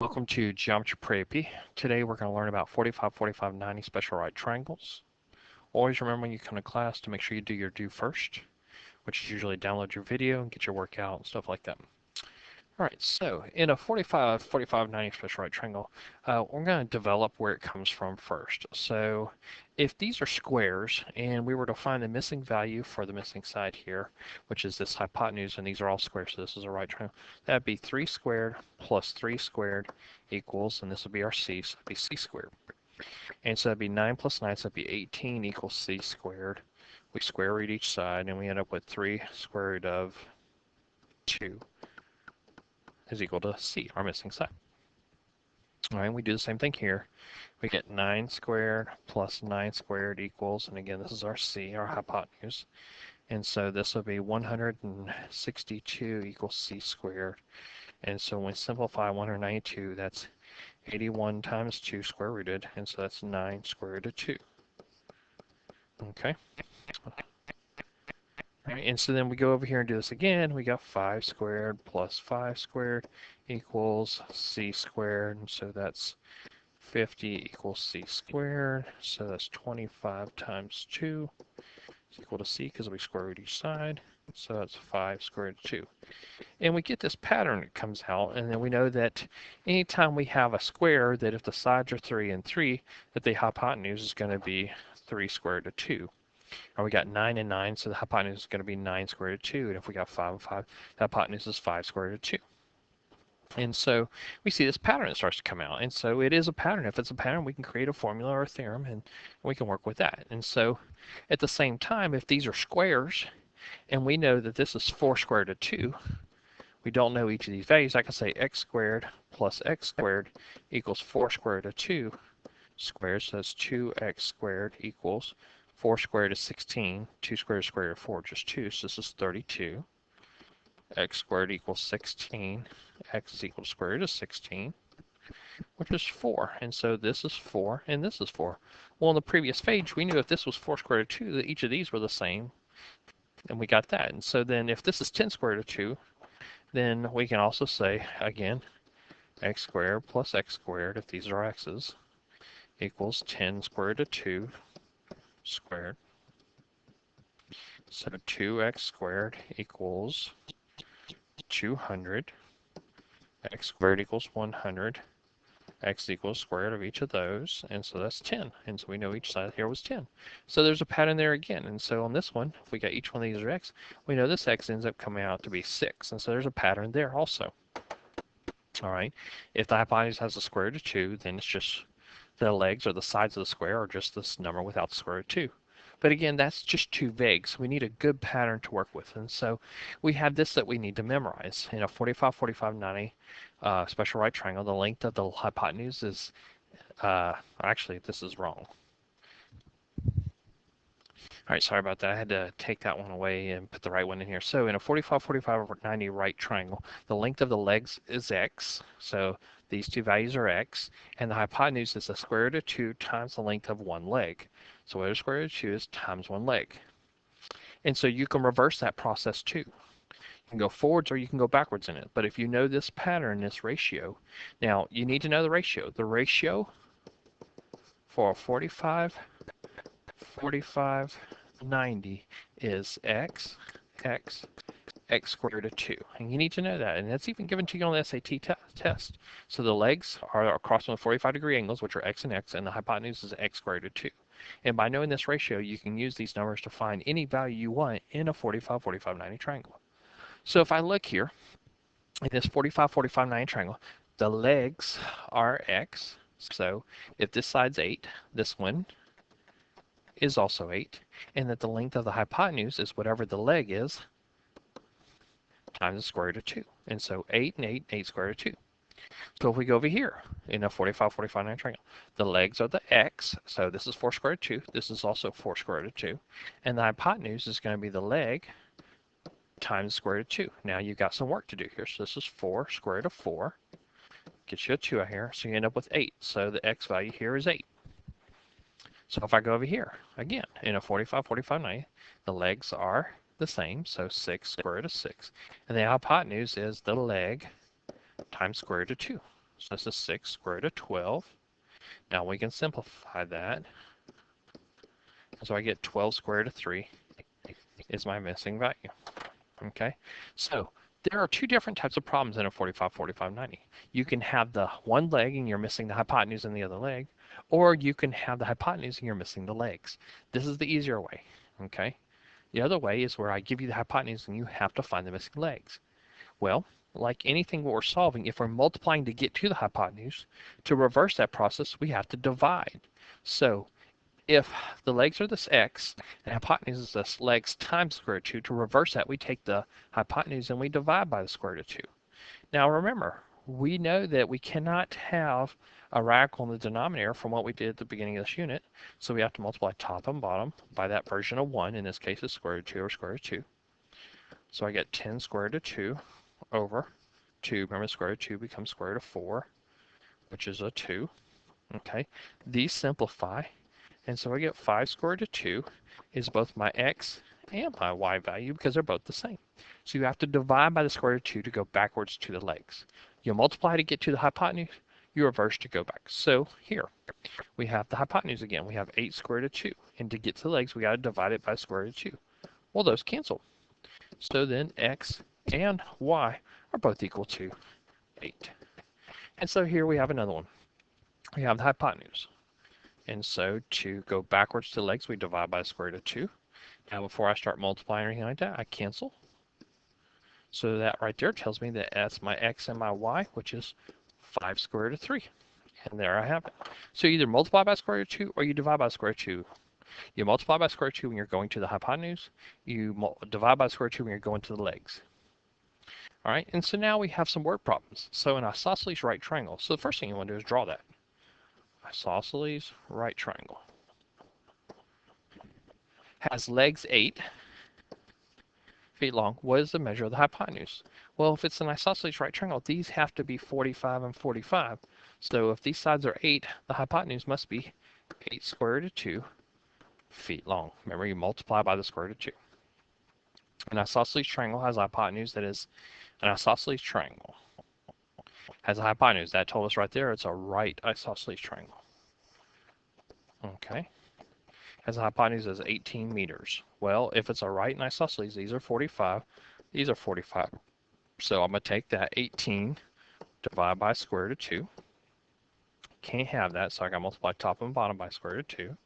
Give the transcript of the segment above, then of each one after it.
Welcome to Geometry Pre-AP. Today we're going to learn about 45, 45, 90 special right triangles. Always remember when you come to class to make sure you do your do first, which is usually download your video and get your workout and stuff like that. Alright, so in a 45, 45, 90 special right triangle, we're going to develop where it comes from first. So if these are squares and we were to find the missing value for the missing side here, which is this hypotenuse, and these are all squares, so this is a right triangle, that'd be 3 squared plus 3 squared equals, and this would be our c, so that'd be c squared. And so that'd be 9 plus 9, so that'd be 18 equals c squared. We square root each side, and we end up with 3 square root of 2 is equal to c, our missing side. All right, we do the same thing here. We get 9 squared plus 9 squared equals, and again, this is our c, our hypotenuse. And so this will be 162 equals c squared. And so when we simplify 192, that's 81 times 2 square rooted, and so that's 9 square root of 2. Okay. All right, and so then we go over here and do this again. We got 5 squared plus 5 squared equals c squared, and so that's 50 equals c squared, so that's 25 times 2 is equal to c because we square root each side, so that's 5 square root of 2. And we get this pattern that comes out, and then we know that anytime we have a square, that if the sides are 3 and 3, that the hypotenuse is going to be 3 square root of 2. And we got 9 and 9, so the hypotenuse is going to be 9 square root of 2. And if we got 5 and 5, the hypotenuse is 5 square root of 2. And so we see this pattern that starts to come out. And so it is a pattern. If it's a pattern, we can create a formula or a theorem, and we can work with that. And so at the same time, if these are squares, and we know that this is 4 square root of 2, we don't know each of these values. I can say x squared plus x squared equals 4 square root of 2 squared. So that's 2x squared equals 4 squared is 16. 2 squared is square root of 4, just 2. So this is 32. X squared equals 16. X is equal to square root of 16, which is 4. And so this is 4, and this is 4. Well, in the previous page, we knew if this was 4 square root of 2, that each of these were the same. And we got that. And so then if this is 10 square root of 2, then we can also say, again, x squared plus x squared, if these are x's, equals 10 square root of 2 squared. So 2x squared equals 200. X squared equals 100. X equals square root of each of those, and so that's 10. And so we know each side here was 10. So there's a pattern there again. And so on this one, if we got each one of these are x, we know this x ends up coming out to be 6. And so there's a pattern there also. All right. If the hypotenuse has a square root of 2, then it's just the legs or the sides of the square are just this number without the square root of 2. But again, that's just too vague, so we need a good pattern to work with. And so we have this that we need to memorize. In a 45, 45, 90 special right triangle, the length of the hypotenuse is, actually, this is wrong. All right, sorry about that. I had to take that one away and put the right one in here. So in a 45, 45, or 90 right triangle, the length of the legs is x. So these two values are x. And the hypotenuse is the square root of 2 times the length of one leg. So what the square root of 2 is times one leg. And so you can reverse that process too. You can go forwards or you can go backwards in it. But if you know this pattern, this ratio, now you need to know the ratio. The ratio for 45, 45, 90 is x squared root of 2. And you need to know that. And that's even given to you on the SAT test. So the legs are across from the 45-degree angles, which are x, and the hypotenuse is x squared root of 2. And by knowing this ratio, you can use these numbers to find any value you want in a 45, 45, 90 triangle. So if I look here, in this 45, 45, 90 triangle, the legs are x. So if this side's 8, this one is also 8. And that the length of the hypotenuse is whatever the leg is times the square root of 2. And so 8 and 8, 8 square root of 2. So if we go over here in a 45, 45, 90 triangle, the legs are the x. So this is 4 square root of 2. This is also 4 square root of 2. And the hypotenuse is going to be the leg times square root of 2. Now you've got some work to do here. So this is 4 square root of 4. Gets you a 2 out here. So you end up with 8. So the x value here is 8. So if I go over here, again, in a 45, 45, 90, the legs are the same. So 6 square root of 6. And the hypotenuse is the leg times square root of 2. So this is 6 square root of 12. Now we can simplify that. So I get 12 square root of 3 is my missing value. Okay, so there are two different types of problems in a 45-45-90. You can have the one leg and you're missing the hypotenuse in the other leg, or you can have the hypotenuse and you're missing the legs. This is the easier way. Okay, the other way is where I give you the hypotenuse and you have to find the missing legs. Well, like anything we're solving, if we're multiplying to get to the hypotenuse, to reverse that process, we have to divide. So if the legs are this x and hypotenuse is this legs times square root of 2, to reverse that, we take the hypotenuse and we divide by the square root of 2. Now remember, we know that we cannot have a radical in the denominator from what we did at the beginning of this unit, so we have to multiply top and bottom by that version of 1. In this case, it's square root of 2 or square root of 2. So I get 10 square root of 2 over 2. Remember, square root of 2 becomes square root of 4, which is a 2. Okay, these simplify. And so I get 5 square root of 2 is both my x and my y value because they're both the same. So you have to divide by the square root of 2 to go backwards to the legs. You multiply to get to the hypotenuse, you reverse to go back. So here, we have the hypotenuse again. We have 8 square root of 2. And to get to the legs, we got to divide it by square root of 2. Well, those cancel. So then x and y are both equal to 8. And so here we have another one. We have the hypotenuse. And so to go backwards to the legs, we divide by the square root of 2. Now before I start multiplying or anything like that, I cancel. So that right there tells me that that's my x and my y, which is 5 square root of 3. And there I have it. So you either multiply by square root of 2 or you divide by square root of 2. You multiply by square root of 2 when you're going to the hypotenuse. You divide by square root of 2 when you're going to the legs. All right, and so now we have some word problems. So an isosceles right triangle. So the first thing you want to do is draw that. Isosceles right triangle. Has legs 8 feet long. What is the measure of the hypotenuse? Well, if it's an isosceles right triangle, these have to be 45 and 45. So if these sides are 8, the hypotenuse must be 8 square root of 2 feet long. Remember, you multiply by the square root of 2. An isosceles triangle has a hypotenuse that is an isosceles triangle. Has a hypotenuse. That told us right there it's a right isosceles triangle. Okay. Has a hypotenuse as 18 meters. Well, if it's a right and isosceles, these are 45. These are 45. So I'm going to take that 18, divide by square root of 2. Can't have that, so I got to multiply top and bottom by square root of 2.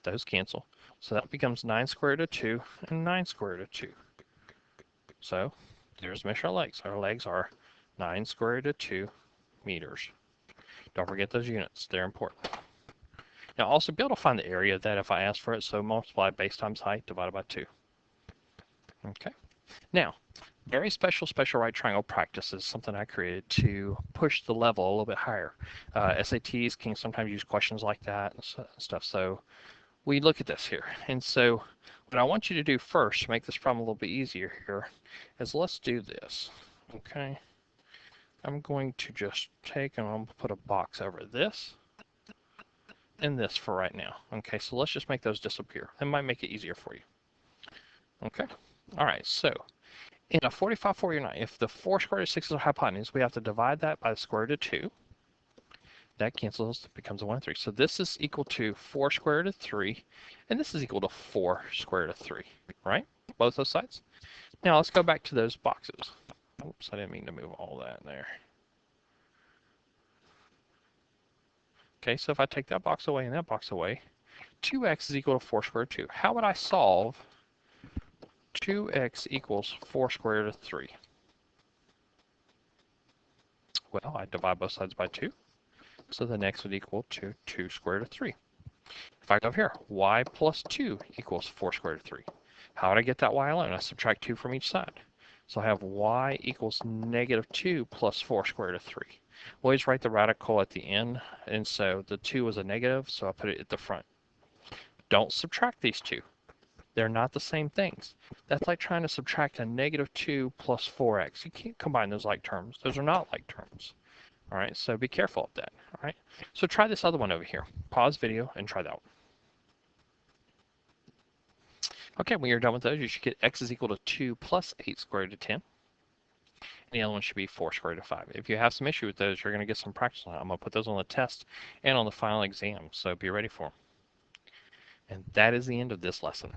Those cancel. So that becomes 9 square root of 2 and 9 square root of 2. So there's measure our legs. Our legs are 9 square root of 2 meters. Don't forget those units. They're important. Now also be able to find the area of that if I ask for it. So multiply base times height divided by 2. Okay. Now, very special right triangle practice is something I created to push the level a little bit higher. SATs can sometimes use questions like that and stuff. So we look at this here. And so what I want you to do first to make this problem a little bit easier here is let's do this. Okay. I'm going to just take and I'm going to put a box over this and this for right now. Okay, so let's just make those disappear. That might make it easier for you. Okay, all right, so in a 45-49, if the 4 square root of 6 is our hypotenuse, we have to divide that by the square root of 2. That cancels, becomes a 1 and 3. So this is equal to 4 square root of 3, and this is equal to 4 square root of 3, right? Both those sides. Now let's go back to those boxes. Oops, I didn't mean to move all that there. Okay, so if I take that box away and that box away, 2x is equal to 4 square root of 2. How would I solve 2x equals 4 square root of 3? Well, I divide both sides by 2. So the next would equal to 2 square root of 3. If I go over here, y plus 2 equals 4 square root of 3. How would I get that y alone? I subtract 2 from each side. So I have y equals negative 2 plus 4 square root of 3. Always write the radical at the end, and so the 2 was a negative, so I put it at the front. Don't subtract these two. They're not the same things. That's like trying to subtract a negative 2 plus 4x. You can't combine those like terms. Those are not like terms. All right, so be careful of that. All right, so try this other one over here. Pause video and try that one. Okay, when you're done with those, you should get x is equal to 2 plus 8 square root of 10. The other one should be 4 square root of 5. If you have some issue with those, you're going to get some practice on it. I'm going to put those on the test and on the final exam, so be ready for them. And that is the end of this lesson.